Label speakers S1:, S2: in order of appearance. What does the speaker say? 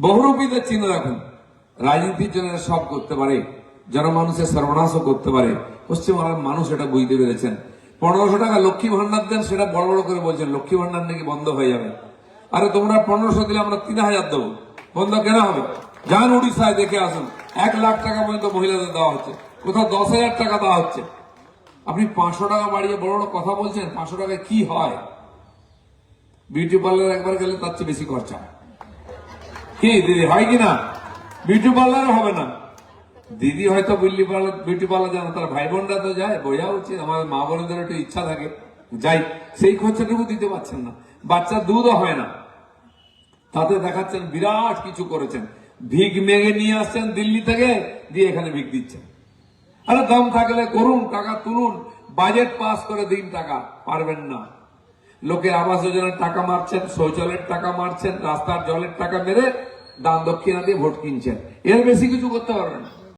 S1: বহুরূপীদের চিহ্ন রাখুন। রাজনীতির জন্য সব করতে পারে, জনমানুষের সর্বনাশও করতে পারে। পশ্চিমবাংলার মানুষ এটা বুঝতে পেরেছেন। 1500 টাকা লক্ষ্মী ভান্ডার দেন, সেটা বড় বড় করে বলছেন লক্ষ্মী ভান্ডার নাকি বন্ধ হয়ে যাবে। আরে তোমরা 1500 দিলে আমরা 3000 দেবো, বন্ধ কেন হবে? যান উড়িষ্যায় দেখে আসুন, 1 লাখ টাকা পর্যন্ত মহিলাদের দেওয়া হচ্ছে, কোথাও 10,000 টাকা দেওয়া হচ্ছে। আপনি 500 টাকা বাড়িয়ে বড় বড় কথা বলছেন। 500 টাকায় কি হয়? বিউটি পার্লার একবার গেলে তার চেয়ে বেশি খরচা। কি দিদি হয় কিনা? বিউটি পার্লার হবে না। দিদি হয়তো বিউটি পার্লার জানো, তার ভাই বোনরা তো যায়, বোঝা উচিত। আমাদের মা বোনদের একটু ইচ্ছা থাকে যাই, সেই খরচাটুকু দিতে পারছেন না। বাচ্চা দুধও হয় না, তাতে দেখাচ্ছেন বিরাট কিছু করেছেন। ভিক মেঘে নিয়ে আসছেন দিল্লি থেকে, দিয়ে এখানে ভিক দিচ্ছেন। আরে দম থাকলে করুন, টাকা তুলুন, বাজেট পাস করে দিন। টাকা পারবেন না। লোকের আবাস যোজনার টাকা মারছেন, শৌচালয়ের টাকা মারছেন, রাস্তার জলের টাকা মেরে দান দক্ষিণা দিয়ে ভোট কিনছেন। এর বেশি কিছু করতে পারবেন না।